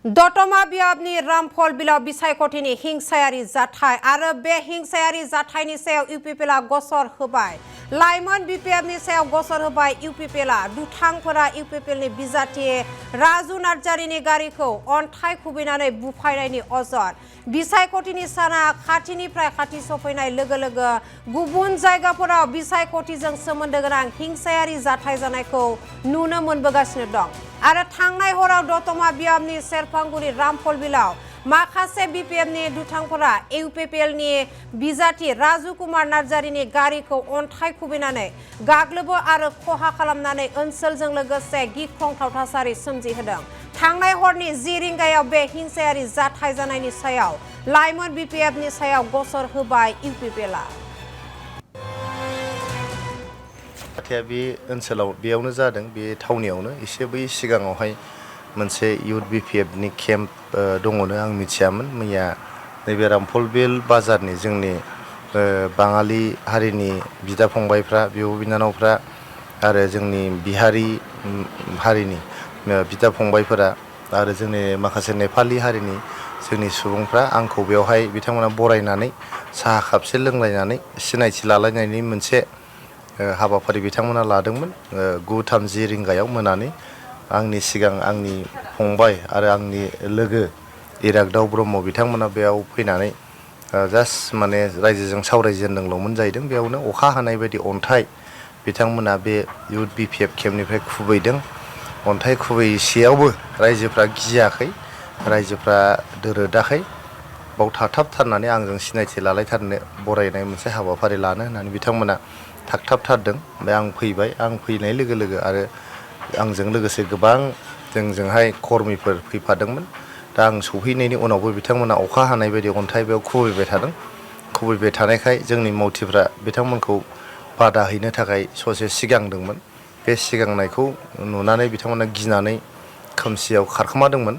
दतमा बियाबनि रामफल बिलाव बिसायख'थिनि हिंसायारि जाथाय आरो बे हिंसायारि जाथायनि सायाव इउपिपिएलआ गसर होबाय। लाइमोन बिपिएफनि सायाव गसर होबाय इउपिपिएलआ। दुथांफोरा इउपिपिएलनि बिजाथि राजु नार्जारिनि गारिखौ अन्थाइ खुबैनानै बुफायनायनि अजद। बिसायख'थिनि साना खाथिनिफ्राय खाथि सफैनाय लोगो लोगो गुबुन जायगाफोराव बिसायख'थिजों सोमोन्दो गोनां हिंसायारि जाथाय जानायखौ नुनो मोनबोगासिनो दं। आरो थांनाय हराव दतमा बियाबनि सेरफांगुरि रामफल बिलाव माखासे बिपिएफनि दुथांफोरा इउपिपिएलनि बिजाथि राजु कुमार नार्जारिनि गारिखौ अन्थाइ खुबैनानै गाग्लोबो आरो खहा खालामनानै ओनसोलजों लोगोसे गिख्रंथाव थासारि सोमजिहोदों। थांनाय हरनि 10 रिंगायाव बे हिंसायारि जाथाय जानायनि सायाव लाइमोन बिपिएफनि सायाव गसर होबाय इउपिपिएलआ। बे ओनसोलाव बेयावनो जादों, बे थावनियावनो एसे बै सिगाङावहाय मोनसे इउथ बिपिएफनि केम्प दङनो आं मिथियामोन। मैया नैबे रामफलबिल बाजारनि जोंनि बाङालि हारिनि बिदा फंबायफ्रा, बिब' बिनानावफ्रा आरो जोंनि बिहारि हारिनि बिदा फंबायफोरा आरो जोंनि माखासे नेपालि हारिनि जोंनि सुबुंफ्रा आंखौ बेवहाय बिथांमोना बरायनानै साहा कापसे लोंलायनानै सिनायथि लालायनायनि मोनसे हाबाफारि बिथांमोना लादोंमोन। 9:30 रिंगायाव मोनानि आंनि सिगां आंनि फंबाय आरो आंनि लोगो इरागदाव ब्रह्म बिथांमोना बेयाव फैनानै जास्ट माने रायजोजों सावरायजेनदोंल'मोन जाहैदों। बेयावनो अखा हानाय बायदि अन्थाइ बिथांमोना बे इउथ बिपिएफ केम्पनिफ्राय खुबैदों। अन्थाइ खुबैसेयावबो रायजोफ्रा गियाखै, रायजोफ्रा दोरोदाखै। बाव थाथाबथारनानै आंजों सिनायथि लालायथारनो बरायनाय मोनसे हाबाफारि लानो होननानै बिथांमोना थागथाबथारदों। ओमफ्राय आं फैबाय। आं फैनाय लोगो लोगो आरो आंजों लोगोसे गोबां जोंजोंहाय कर्मिफोर फैफादोंमोन। दा आं सौफैनायनि उनावबो बिथांमोना अखा हानाय बायदि अन्थाइ बेयाव खुबैबाय थादों। खुबैबाय थानायखाय जोंनि मावथिफ्रा बिथांमोनखौ बादा हैनो थाखाय ससे सिगांदोंमोन। बे सिगांनायखौ नुनानै बिथांमोना गिनानै खोमसियाव खारखोमादोंमोन।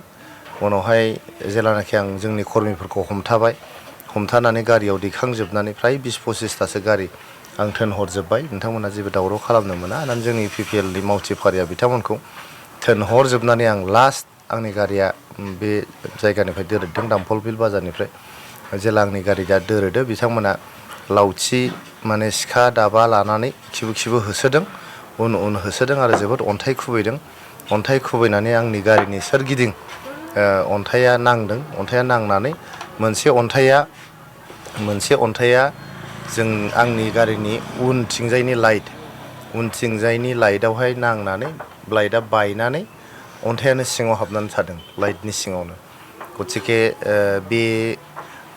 उनावहाय जेलानाखि आं जोंनि कर्मिफोरखौ हमथानानै गारियाव दैखांजोबनानै फ्राय 20-25थासो गारि आं थोनहरजोब्बाय। नोंथांमोना जेबो दावराव खालामनो मोना होननानै जोंनि इउपिपिएलनि मावथिफारिया बिथांमोनखौ थोनहरजोबनानै आं लास्ट आंनि गारिया बे जायगानिफ्राय दोरोददों, दामफलबिल बाजारनिफ्राय। जेला आंनि गारिया दोरोदो बिथांमोना लावथि माने सिखा दाबा लानानै खिबु होसोदों, उन होसोदों आरो जोबोद अन्थाइ खुबैदों। अन्थाइ खुबैनानै आंनि गारिनि सोरगिदिं अन्थाइया नांदों। अन्थाइया नांनानै मोनसे अन्थाइया जों आंनि गारिनि उनथिंजायनि लाइटआवहाय नांनानै लाइटआ बायनानै अन्थाइयानो सिङाव हाबनानै थादों, लाइटनि सिङावनो। गतिके बे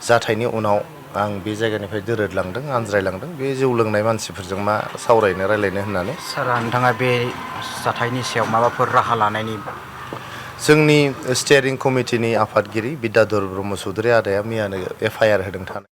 जाथायनि उनाव आं बे जायगानिफ्राय दोरोदलांदों, आनज्रायलांदों। बे जौ लोंनाय मानसिफोरजों मा सावरायनो रायलायनो होननानै। सार, नोंथाङा बे जाथायनि सायाव माबाफोर राहा लानायनि? जोंनि स्टियारिं कमिटिनि आफादगिरि बिद्याधर ब्रह्म चौधुरि आदाया मैयानो FIR होदों।